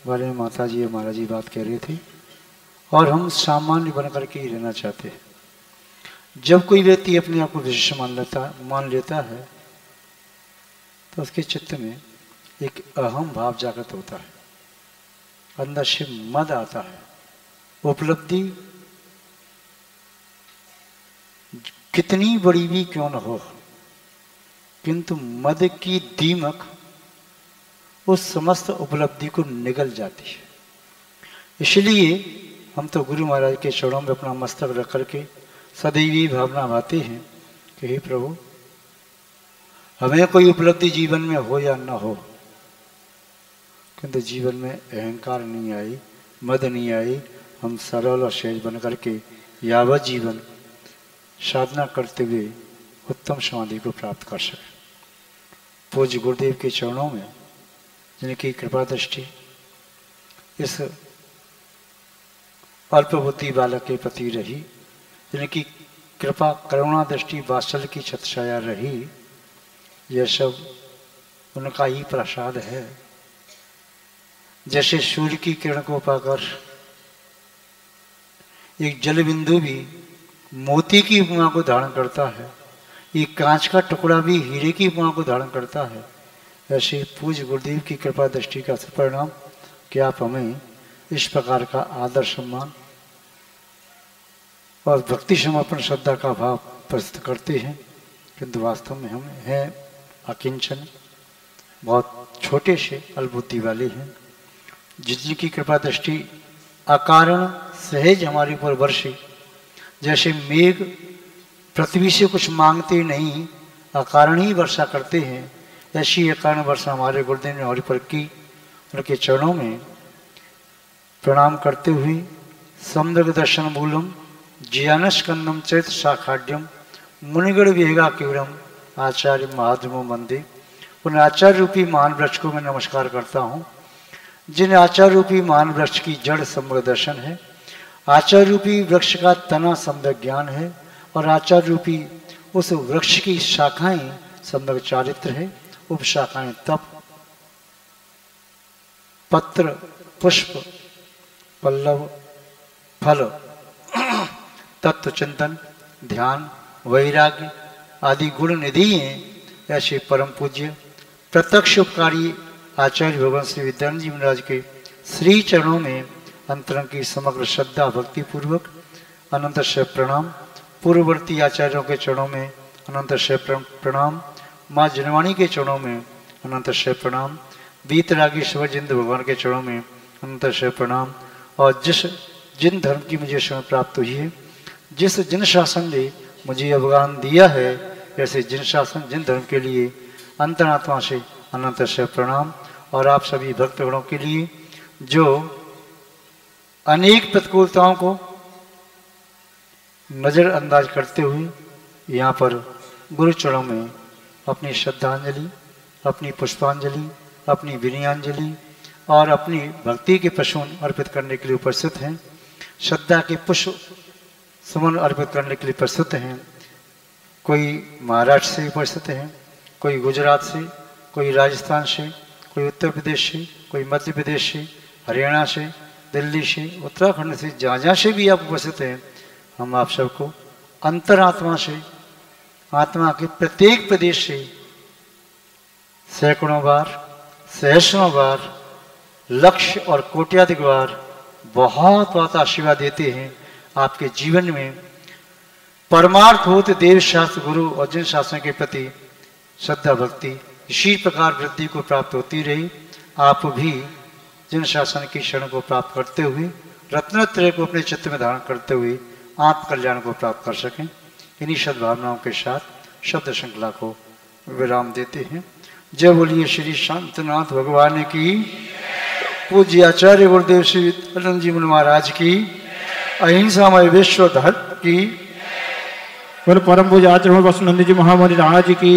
बारे में माता जी और महाराज जी बात कह रहे थे। और हम सामान्य बन करके ही रहना चाहते हैं। जब कोई व्यक्ति अपने आप को विशिष्ट मान लेता है तो उसके चित्त में एक अहम भाव जागृत होता है, अंदर से मद आता है। उपलब्धि कितनी बड़ी भी क्यों न हो, किंतु मद की दीमक उस समस्त उपलब्धि को निगल जाती है। इसलिए हम तो गुरु महाराज के चरणों में अपना मस्तक रख करके सदैव ही भावना भाते हैं कि हे प्रभु, हमें कोई उपलब्धि जीवन में हो या न हो, किंतु जीवन में अहंकार नहीं आई, मद नहीं आई। हम सरल और सहज बन करके यावत जीवन साधना करते हुए उत्तम समाधि को प्राप्त कर सके। पूज्य गुरुदेव के चरणों में जिनकी कृपा दृष्टि इस अल्पबुद्धि बालक के प्रति रही, जिनकी कृपा करुणा दृष्टि वात्सल्य की छत्रछाया रही, यह सब उनका ही प्रसाद है। जैसे सूर्य की किरण को पाकर एक जल बिंदु भी मोती की उपमा को धारण करता है, एक कांच का टुकड़ा भी हीरे की उपमा को धारण करता है, ऐसे पूज्य गुरुदेव की कृपा दृष्टि का परिणाम कि आप हमें इस प्रकार का आदर सम्मान और भक्ति समर्पण श्रद्धा का भाव प्रस्तुत करते हैं। किंतु वास्तव में हम हैं अकिंचन, बहुत छोटे से अल्पबुद्धि वाले हैं। जिनकी कृपा दृष्टि अकारण सहज हमारे ऊपर वर्षे, जैसे मेघ पृथ्वी से कुछ मांगते नहीं अकारण ही वर्षा करते हैं, ऐसी अकारण वर्षा हमारे गुरुदेव ने हमारे पर की। उनके चरणों में प्रणाम करते हुए समुद्र दर्शन मूलम जियानस्कंदम चैत शाखाड्यम मुनिगण विहेगा केवलम आचार्य महाधर्मो मंदे। उन आचार्य रूपी महान वृक्ष को मैं नमस्कार करता हूँ, जिन आचार्य रूपी महान वृक्ष की जड़ सम्यक दर्शन है, आचार्य रूपी वृक्ष का तना सम्यक ज्ञान है, और आचार्य रूपी उस वृक्ष की शाखाएं सम्यक चारित्र है। उपशाखाएं तप, पत्र, पुष्प, पल्लव, फल, तत्व चिंतन, ध्यान, वैराग्य आदि गुण निधि हैं। ऐसे परम पूज्य प्रत्यक्ष उपकारी आचार्य भगवान श्री विद्यानंद जी महाराज के श्री चरणों में अंतरंग की समग्र श्रद्धा भक्ति पूर्वक अनंत से प्रणाम। पूर्ववर्ती आचार्यों के चरणों में अनंत से प्रणाम। माँ जनवाणी के चरणों में अनंत से प्रणाम। वीतरागी शिवजिंद भगवान के चरणों में अनंत से प्रणाम। और जिन धर्म की मुझे शरण प्राप्त हुई है, जिन शासन ने मुझे अवगान दिया है, ऐसे जिन शासन जिन धर्म के लिए अंतरात्मा से अनंत से प्रणाम। और आप सभी भक्तगणों के लिए जो अनेक प्रतिकूलताओं को नज़रअंदाज करते हुए यहाँ पर गुरु चरणों में अपनी श्रद्धांजलि, अपनी पुष्पांजलि, अपनी विनयांजलि और अपनी भक्ति के प्रसून अर्पित करने के लिए उपस्थित हैं। श्रद्धा के पुष्प सुमन अर्पित करने के लिए प्रस्तुत हैं। कोई महाराष्ट्र से उपस्थित हैं, कोई गुजरात से, कोई राजस्थान से, कोई उत्तर प्रदेश से, कोई मध्य प्रदेश से, हरियाणा से, दिल्ली से, उत्तराखंड से, जहाँ से भी आप उपस्थित हैं, हम आप सबको अंतरात्मा से, आत्मा के प्रत्येक प्रदेश से सैकड़ों बार, सहस्रों बार, लक्ष्य और कोट्याधिक बार बहुत बहुत आशीर्वाद देते हैं। आपके जीवन में परमार्थ होते देव शास्त्र गुरु और जिन शास्त्रों के प्रति श्रद्धा भक्ति इसी प्रकार वृद्धि को प्राप्त होती रही। आप भी जिन शासन की शरण को प्राप्त करते हुए, रत्नत्रय को अपने चित्त में धारण करते हुए आत्म कल्याण को प्राप्त कर सकें। इन्हीं सद्भावनाओं के साथ शब्द श्रृंखला को विराम देते हैं। जय बोलिए श्री शांतनाथ भगवान की, पूज्य आचार्य गुरुदेव श्री विद्यानंद जी महाराज की, अहिंसामय विश्व धर्म की, परम पूज्य आचार्य वसुनंद जी महाराज की।